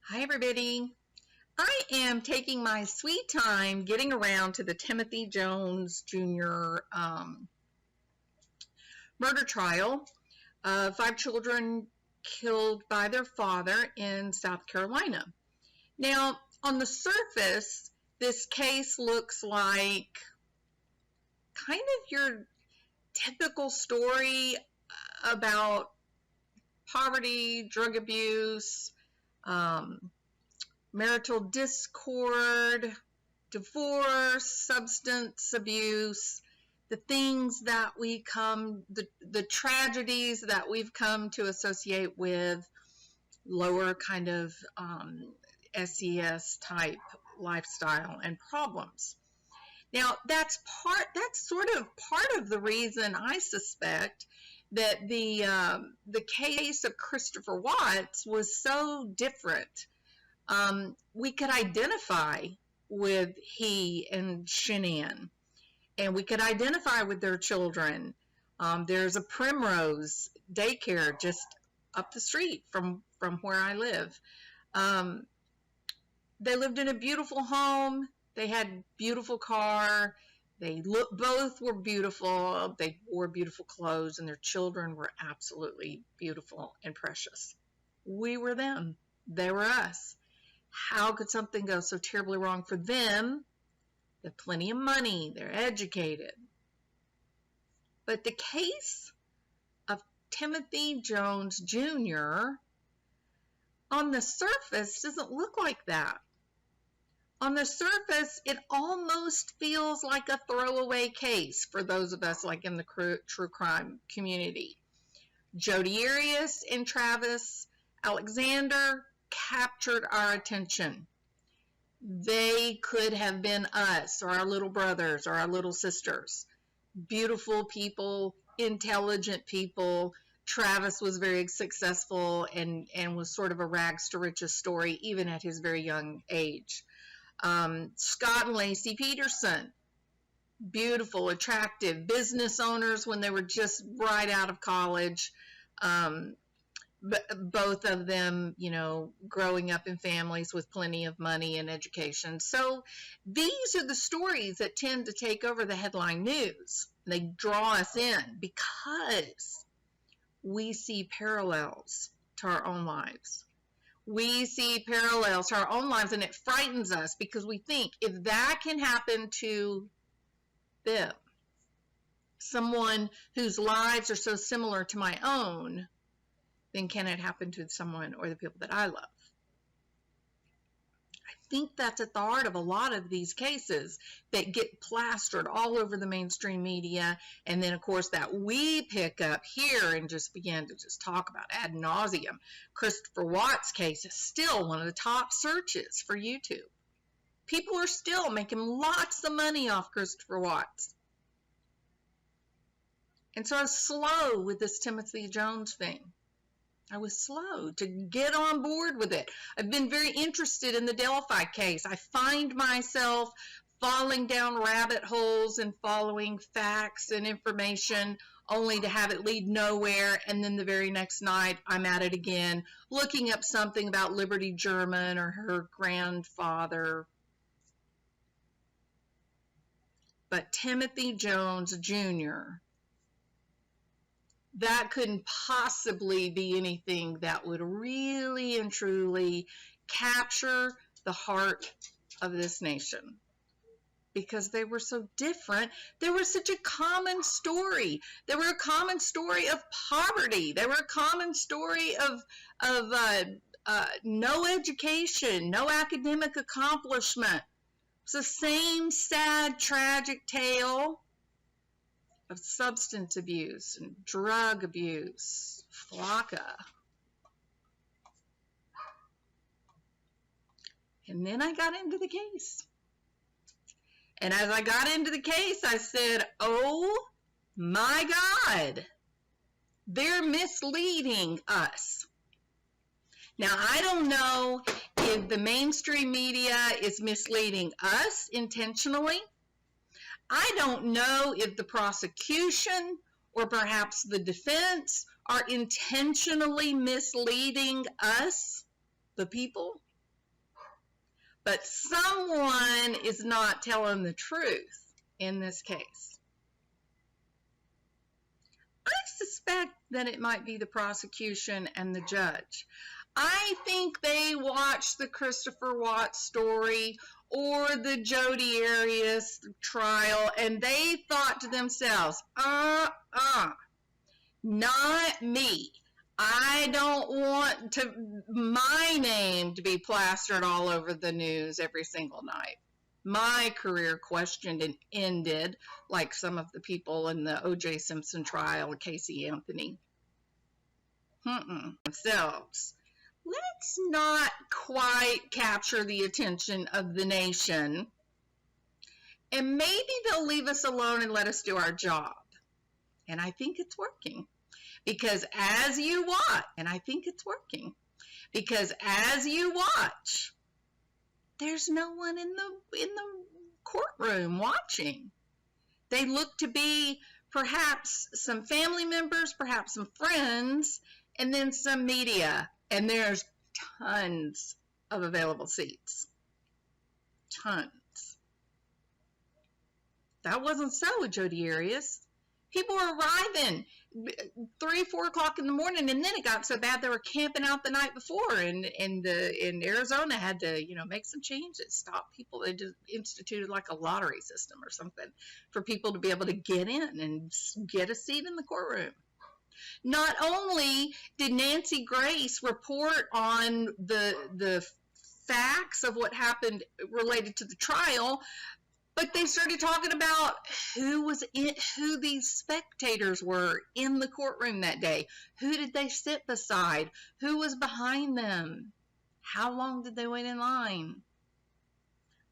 Hi, everybody. I am taking my sweet time getting around to the Timothy Jones Jr. Murder trial. 5 children killed by their father in South Carolina. Now, on the surface, this case looks like kind of your typical story about poverty, drug abuse, marital discord, divorce, substance abuse, the things that the tragedies that we've come to associate with lower kind of SES type lifestyle and problems. Now, that's sort of part of the reason I suspect that the case of Christopher Watts was so different. We could identify with he and Shanann, and we could identify with their children. There's a Primrose daycare just up the street from where I live. They lived in a beautiful home. They had beautiful car. Both were beautiful. They wore beautiful clothes, and their children were absolutely beautiful and precious. We were them. They were us. How could something go so terribly wrong for them? They have plenty of money. They're educated. But the case of Timothy Jones Jr. on the surface doesn't look like that. On the surface, it almost feels like a throwaway case for those of us like in the true crime community. Jodi Arias and Travis Alexander captured our attention. They could have been us or our little brothers or our little sisters. Beautiful people, intelligent people. Travis was very successful and was sort of a rags to riches story even at his very young age. Scott and Lacey Peterson, beautiful, attractive business owners when they were just right out of college. But both of them, growing up in families with plenty of money and education. So these are the stories that tend to take over the headline news. They draw us in because we see parallels to our own lives. We see parallels to our own lives, and it frightens us because we think if that can happen to them, someone whose lives are so similar to my own, then can it happen to someone or the people that I love? I think that's at the heart of a lot of these cases that get plastered all over the mainstream media, and then of course that we pick up here and just begin to just talk about ad nauseum. Christopher Watts' case is still one of the top searches for YouTube. People are still making lots of money off Christopher Watts. And so I was slow with this Timothy Jones thing. I was slow to get on board with it. I've been very interested in the Delphi case. I find myself falling down rabbit holes and following facts and information only to have it lead nowhere. And then the very next night, I'm at it again, looking up something about Liberty German or her grandfather. But Timothy Jones Jr., that couldn't possibly be anything that would really and truly capture the heart of this nation, because they were so different. They were such a common story. They were a common story of poverty. They were a common story of no education, no academic accomplishment. It's the same sad, tragic tale of substance abuse and drug abuse, Flocka. And then I got into the case. And as I got into the case, I said, oh my God, they're misleading us. Now, I don't know if the mainstream media is misleading us intentionally. I don't know if the prosecution or perhaps the defense are intentionally misleading us, the people. But someone is not telling the truth in this case. I suspect that it might be the prosecution and the judge. I think they watched the Christopher Watts story or the Jodi Arias trial, and they thought to themselves, not me. I don't want my name to be plastered all over the news every single night. My career questioned and ended like some of the people in the O.J. Simpson trial, Casey Anthony. Themselves. Let's not quite capture the attention of the nation, and maybe they'll leave us alone and let us do our job. And I think it's working. Because as you watch, there's no one in the courtroom watching. They look to be perhaps some family members, perhaps some friends, and then some media. And there's tons of available seats. Tons. That wasn't so with Jodi Arias. People were arriving 3, 4 o'clock in the morning, and then it got so bad they were camping out the night before. And in Arizona had to, make some changes, stop people. They just instituted like a lottery system or something for people to be able to get in and get a seat in the courtroom. Not only did Nancy Grace report on the facts of what happened related to the trial, but they started talking about who these spectators were in the courtroom that day. Who did they sit beside? Who was behind them? How long did they wait in line?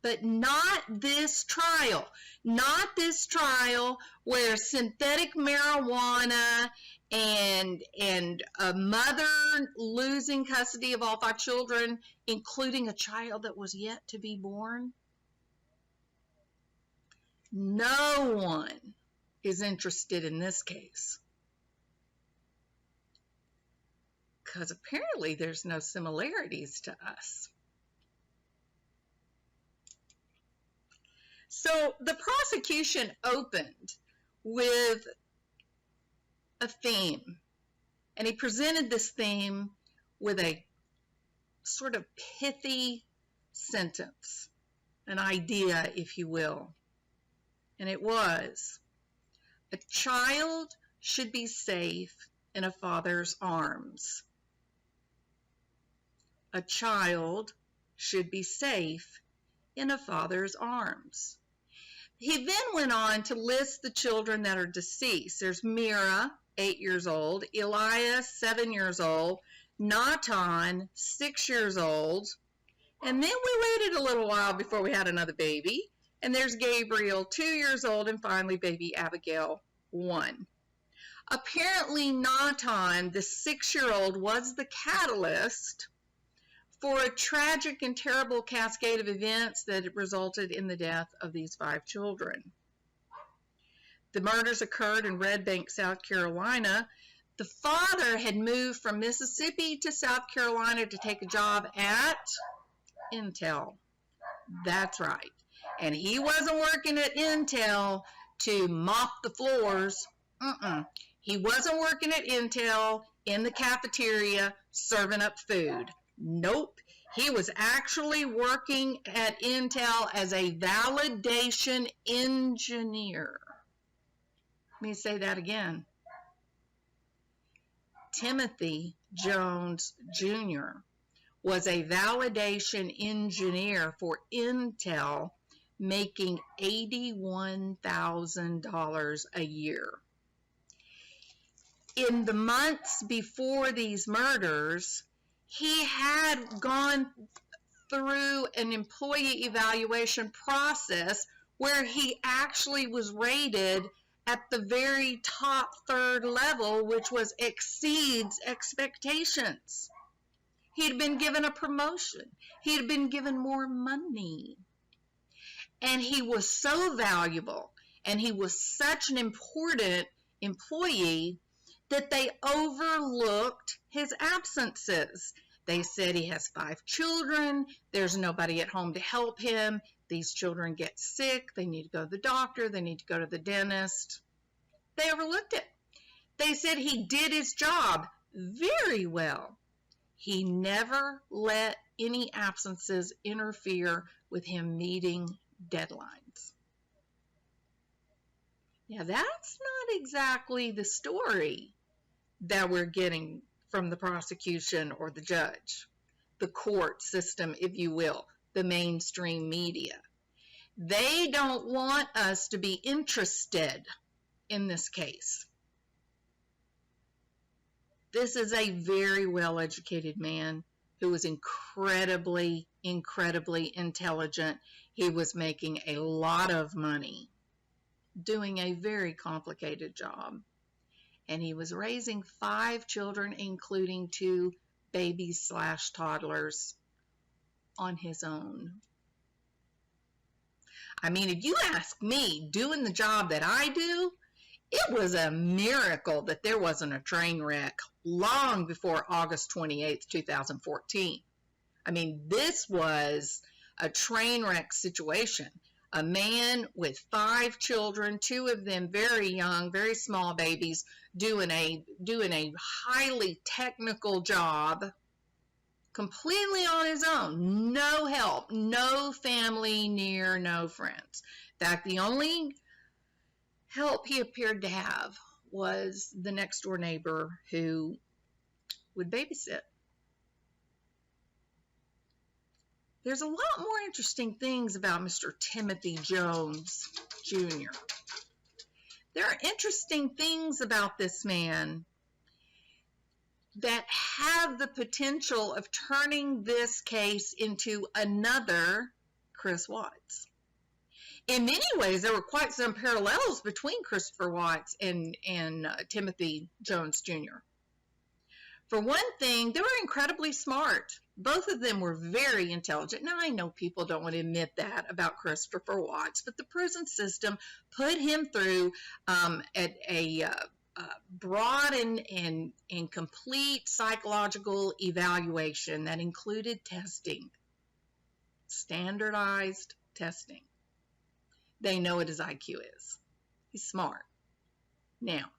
But not this trial. Not this trial where synthetic marijuana and a mother losing custody of all 5 children, including a child that was yet to be born. No one is interested in this case. Because apparently there's no similarities to us. So the prosecution opened with a theme, and he presented this theme with a sort of pithy sentence, an idea, if you will. And it was, a child should be safe in a father's arms. A child should be safe in a father's arms. He then went on to list the children that are deceased. There's Mira, 8 years old, Elias, 7 years old, Natan, 6 years old, and then we waited a little while before we had another baby. And there's Gabriel, 2 years old, and finally baby Abigail, 1. Apparently Natan, the 6-year-old, was the catalyst for a tragic and terrible cascade of events that resulted in the death of these 5 children. The murders occurred in Red Bank, South Carolina. The father had moved from Mississippi to South Carolina to take a job at Intel. That's right. And he wasn't working at Intel to mop the floors. He wasn't working at Intel in the cafeteria serving up food. Nope. He was actually working at Intel as a validation engineer. Let me say that again. Timothy Jones Jr. was a validation engineer for Intel, making $81,000 a year. In the months before these murders, he had gone through an employee evaluation process where he actually was rated at the very top 3rd level, which was exceeds expectations. He had been given a promotion. He had been given more money. And he was so valuable, and he was such an important employee that they overlooked his absences. They said he has 5 children. There's nobody at home to help him. These children get sick. They need to go to the doctor. They need to go to the dentist. They overlooked it. They said he did his job very well. He never let any absences interfere with him meeting deadlines. Now, that's not exactly the story that we're getting from the prosecution or the judge, the court system, if you will, the mainstream media. They don't want us to be interested in this case. This is a very well-educated man who was incredibly, incredibly intelligent. He was making a lot of money, doing a very complicated job. And he was raising 5 children, including 2 babies/toddlers, on his own. I mean, if you ask me, doing the job that I do, it was a miracle that there wasn't a train wreck long before August 28th, 2014. I mean, this was a train wreck situation. A man with 5 children, 2 of them very young, very small babies, doing a highly technical job, completely on his own. No help, no family near, no friends. In fact, the only help he appeared to have was the next door neighbor who would babysit. There's a lot more interesting things about Mr. Timothy Jones, Jr. There are interesting things about this man that have the potential of turning this case into another Chris Watts. In many ways, there were quite some parallels between Christopher Watts and Timothy Jones, Jr. For one thing, they were incredibly smart. Both of them were very intelligent. Now, I know people don't want to admit that about Christopher Watts, but the prison system put him through a broad and complete psychological evaluation that included testing, standardized testing. They know what his IQ is. He's smart. Now,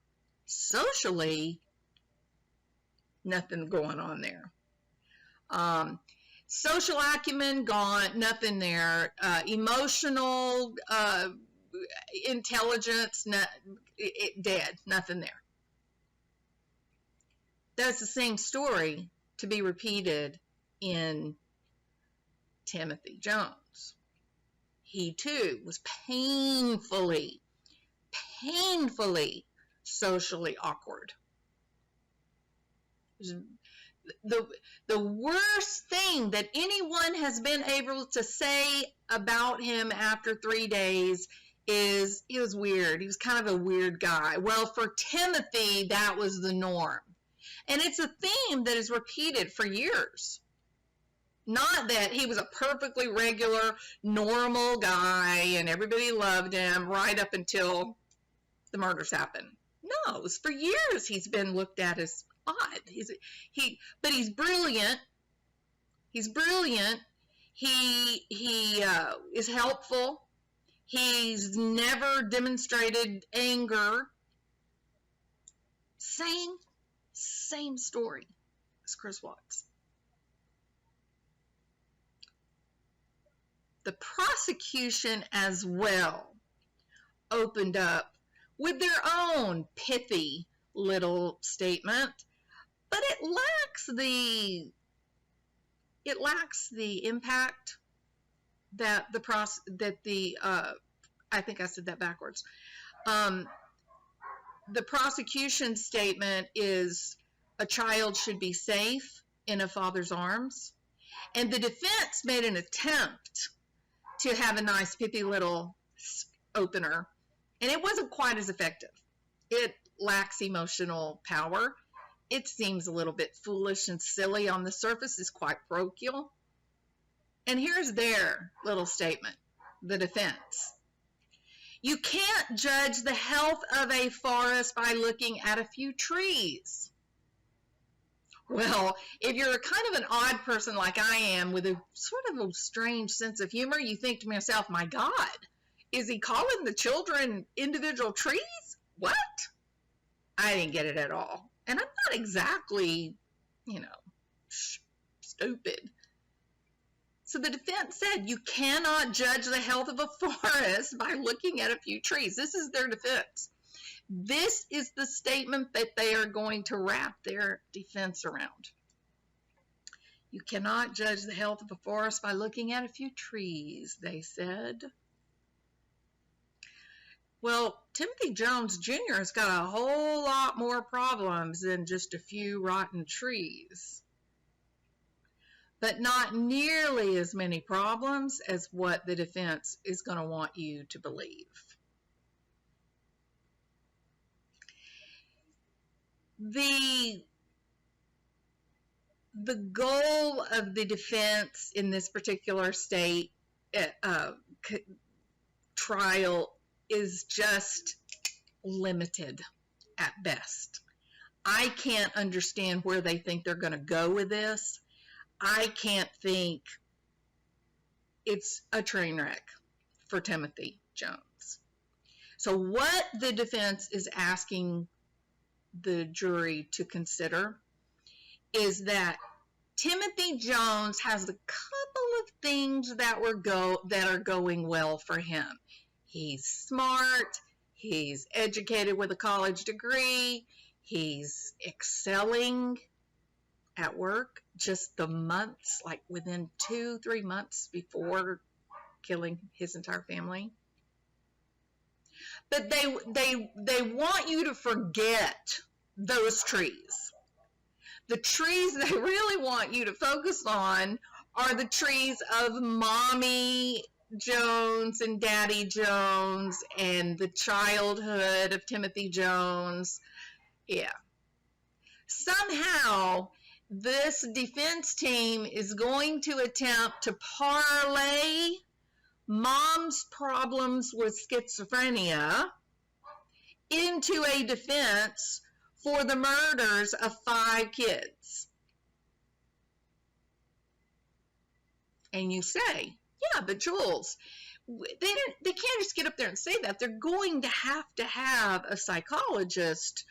socially, nothing going on there. Social acumen gone, nothing there. Emotional intelligence, dead, nothing there. That's the same story to be repeated in Timothy Jones. He too was painfully socially awkward. The worst thing that anyone has been able to say about him after 3 days is he was weird. He was kind of a weird guy. Well, for Timothy, that was the norm. And it's a theme that is repeated for years. Not that he was a perfectly regular, normal guy and everybody loved him right up until the murders happened. No, it was for years he's been looked at as odd. But he's brilliant. He's brilliant. He is helpful. He's never demonstrated anger. Same story as Chris Watts. The prosecution as well opened up with their own pithy little statement, but it lacks the impact that I think I said that backwards. The prosecution statement is a child should be safe in a father's arms, and the defense made an attempt to have a nice pithy little opener, and it wasn't quite as effective. It lacks emotional power. It seems a little bit foolish and silly on the surface. It's quite parochial. And here's their little statement, the defense. You can't judge the health of a forest by looking at a few trees. Well, if you're kind of an odd person like I am with a sort of a strange sense of humor, you think to yourself, my God, is he calling the children individual trees? What? I didn't get it at all. And I'm not exactly, stupid. So the defense said you cannot judge the health of a forest by looking at a few trees. This is their defense. This is the statement that they are going to wrap their defense around. You cannot judge the health of a forest by looking at a few trees, they said. Well, Timothy Jones Jr. has got a whole lot more problems than just a few rotten trees. But not nearly as many problems as what the defense is going to want you to believe. The goal of the defense in this particular state trial is just limited at best. I can't understand where they think they're going to go with this. I can't think it's a train wreck for Timothy Jones. So what the defense is asking the jury to consider is that Timothy Jones has a couple of things that are going well for him. He's smart, he's educated with a college degree, he's excelling at work just the months, like within 2-3 months before killing his entire family. But they want you to forget those trees. The trees they really want you to focus on are the trees of Mommy Jones and Daddy Jones and the childhood of Timothy Jones. Yeah. Somehow, this defense team is going to attempt to parlay Mom's problems with schizophrenia into a defense for the murders of 5 kids. And you say, yeah, but Jules, they can't just get up there and say that. They're going to have a psychologist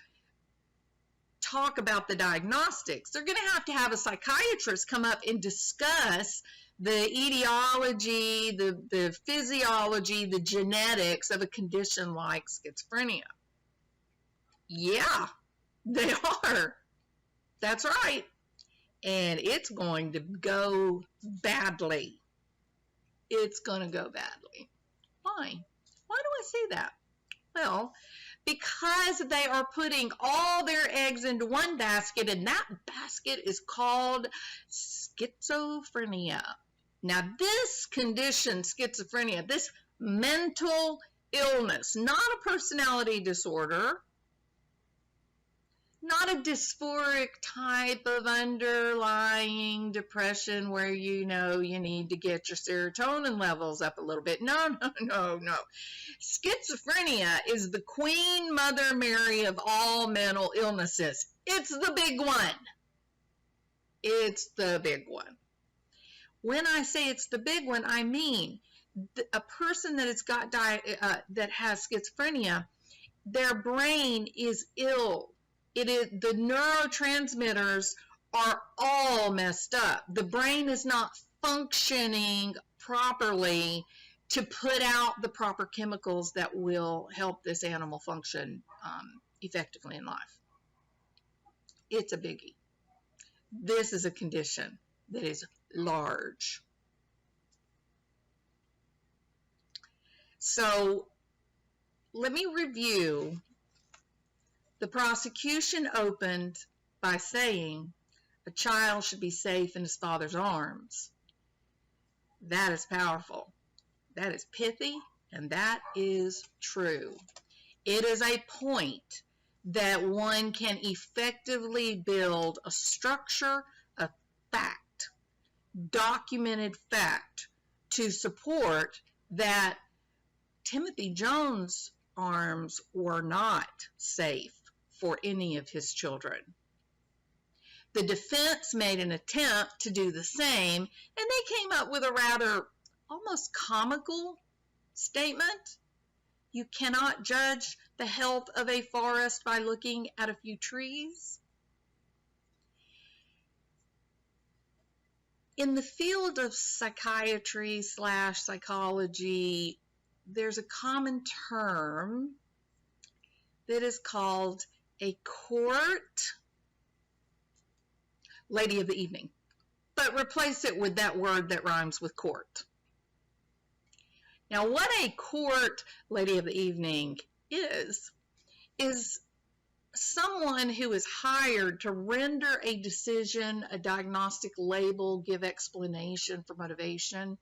talk about the diagnostics. They're going to have a psychiatrist come up and discuss the etiology, the physiology, the genetics of a condition like schizophrenia. Yeah, they are. That's right. And it's going to go badly. It's going to go badly. Why? Why do I say that? Well, because they are putting all their eggs into one basket, and that basket is called schizophrenia. Now, this condition, schizophrenia, this mental illness, not a personality disorder, not a dysphoric type of underlying depression where you need to get your serotonin levels up a little bit. No. Schizophrenia is the Queen Mother Mary of all mental illnesses. It's the big one. It's the big one. When I say it's the big one, I mean a person that has schizophrenia, their brain is ill. The neurotransmitters are all messed up. The brain is not functioning properly to put out the proper chemicals that will help this animal function effectively in life. It's a biggie. This is a condition that is large. So let me review. The prosecution opened by saying a child should be safe in his father's arms. That is powerful. That is pithy, and that is true. It is a point that one can effectively build a structure of fact, documented fact, to support that Timothy Jones' arms were not safe for any of his children. The defense made an attempt to do the same, and they came up with a rather almost comical statement. You cannot judge the health of a forest by looking at a few trees. In the field of psychiatry / psychology, there's a common term that is called a court lady of the evening, but replace it with that word that rhymes with court. Now, what a court lady of the evening is someone who is hired to render a decision, a diagnostic label, give explanation for motivation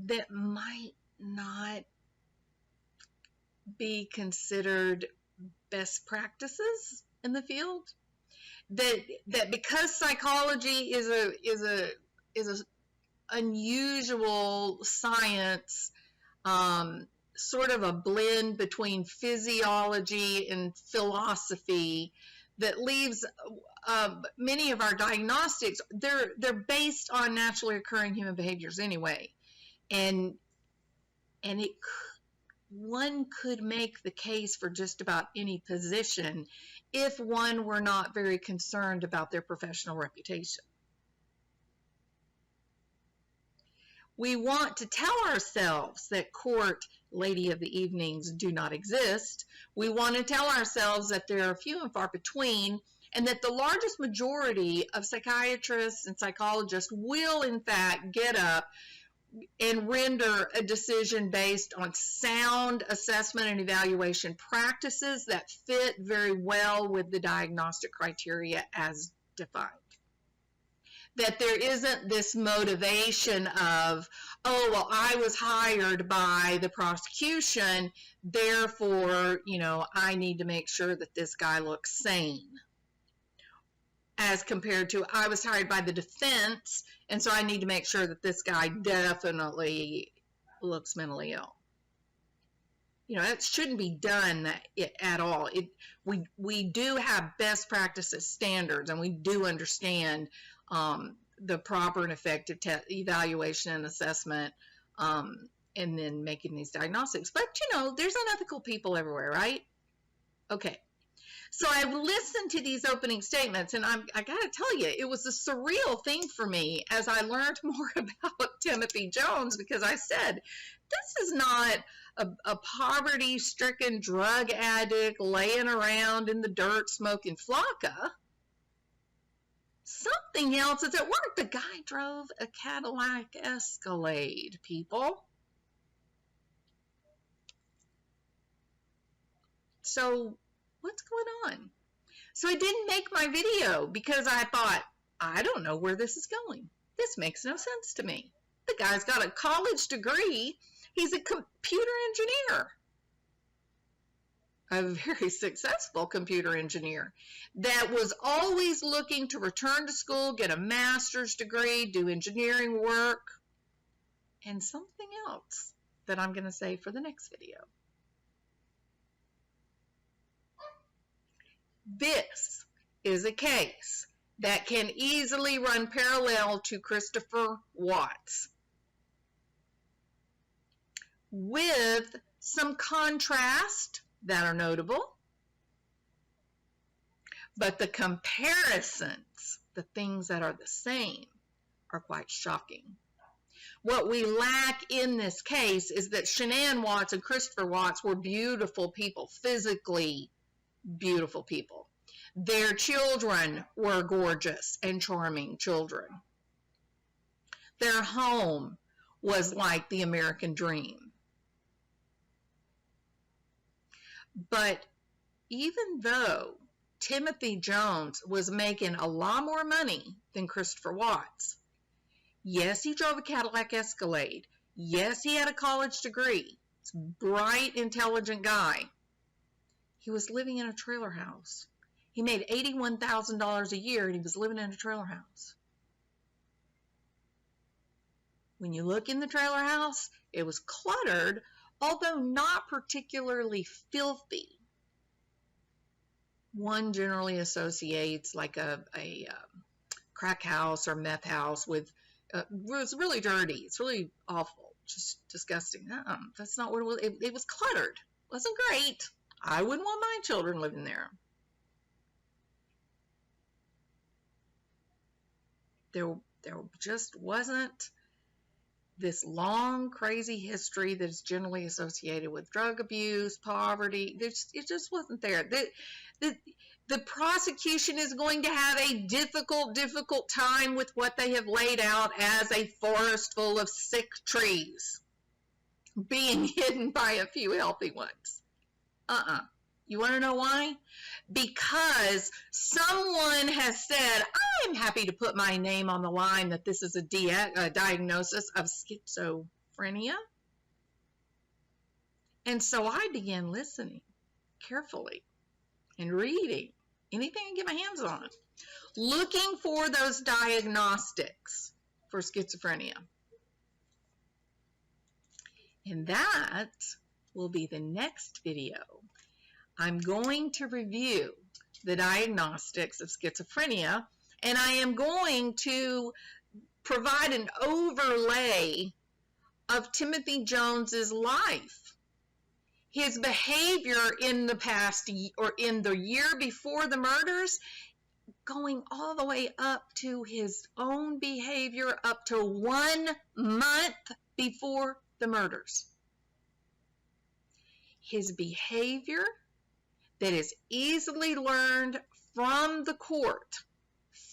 that might not be considered best practices in the field. That because psychology is a unusual science, sort of a blend between physiology and philosophy, that leaves many of our diagnostics, they're based on naturally occurring human behaviors anyway, and one could make the case for just about any position if one were not very concerned about their professional reputation. We want to tell ourselves that court lady of the evenings do not exist. We want to tell ourselves that they are few and far between, and that the largest majority of psychiatrists and psychologists will, in fact, get up and render a decision based on sound assessment and evaluation practices that fit very well with the diagnostic criteria as defined. That there isn't this motivation of, oh, well, I was hired by the prosecution, therefore, I need to make sure that this guy looks sane. As compared to, I was hired by the defense, and so I need to make sure that this guy definitely looks mentally ill. It shouldn't be done at all. We do have best practices standards, and we do understand the proper and effective evaluation and assessment, and then making these diagnostics. But, there's unethical people everywhere, right? Okay. So I listened to these opening statements, and I got to tell you, it was a surreal thing for me as I learned more about Timothy Jones, because I said, this is not a poverty-stricken drug addict laying around in the dirt smoking flocka. Something else is at work. The guy drove a Cadillac Escalade, people. So what's going on? So I didn't make my video because I thought, I don't know where this is going. This makes no sense to me. The guy's got a college degree. He's a computer engineer. A very successful computer engineer that was always looking to return to school, get a master's degree, do engineering work, and something else that I'm going to say for the next video. This is a case that can easily run parallel to Christopher Watts, with some contrast that are notable, but the comparisons, the things that are the same, are quite shocking. What we lack in this case is that Shanann Watts and Christopher Watts were beautiful people, physically beautiful people. Their children were gorgeous and charming children. Their home was like the American dream. But even though Timothy Jones was making a lot more money than Christopher Watts, yes, he drove a Cadillac Escalade. Yes, he had a college degree. He's a bright, intelligent guy. He was living in a trailer house. He made $81,000 a year, and he was living in a trailer house. When you look in the trailer house, it was cluttered, although not particularly filthy. One generally associates like a crack house or meth house with, it's really dirty. It's really awful, just disgusting. That's not what it was. It was cluttered. It wasn't great. I wouldn't want my children living there. There just wasn't this long, crazy history that is generally associated with drug abuse, poverty. It just wasn't there. The prosecution is going to have a difficult time with what they have laid out as a forest full of sick trees being hidden by a few healthy ones. You want to know why? Because someone has said, I'm happy to put my name on the line that this is a diagnosis of schizophrenia. And so I began listening carefully and reading anything I can get my hands on, looking for those diagnostics for schizophrenia. And that will be the next video. I'm going to review the diagnostics of schizophrenia, and I am going to provide an overlay of Timothy Jones's life, his behavior in the past or in the year before the murders, going all the way up to his own behavior up to 1 month before the murders. His behavior that is easily learned from the court,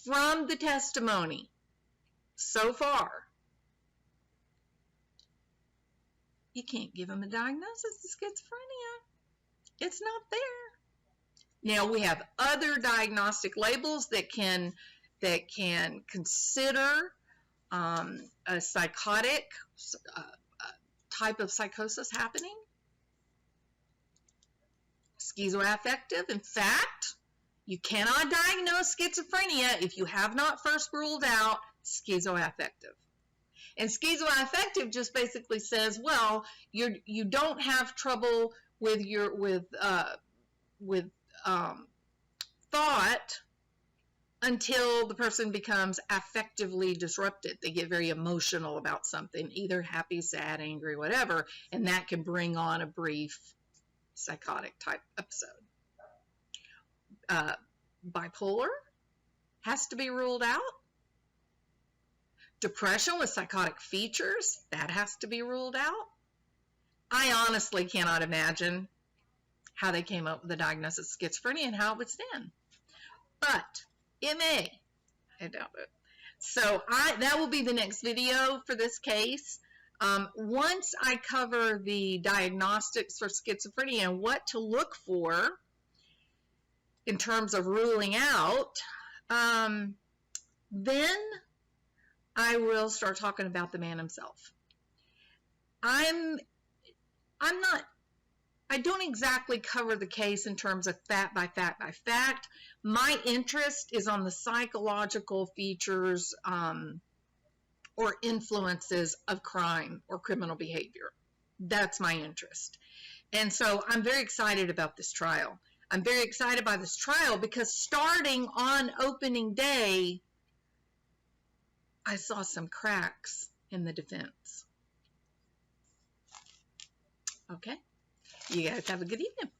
from the testimony so far. You can't give him a diagnosis of schizophrenia. It's not there. Now, we have other diagnostic labels that can consider a psychotic type of psychosis happening. Schizoaffective. In fact, you cannot diagnose schizophrenia if you have not first ruled out schizoaffective. And schizoaffective just basically says, well, you don't have trouble with thought until the person becomes affectively disrupted. They get very emotional about something, either happy, sad, angry, whatever, and that can bring on a brief psychotic type episode. Bipolar has to be ruled out. Depression with psychotic features, that has to be ruled out. I honestly cannot imagine how they came up with the diagnosis of schizophrenia and how it was done. But it may. I doubt it. So that will be the next video for this case. Once I cover the diagnostics for schizophrenia and what to look for in terms of ruling out, then I will start talking about the man himself. I don't exactly cover the case in terms of fact by fact by fact. My interest is on the psychological features or influences of crime or criminal behavior. That's my interest. And so I'm very excited about this trial. I'm very excited by this trial because starting on opening day, I saw some cracks in the defense. Okay? You guys have a good evening.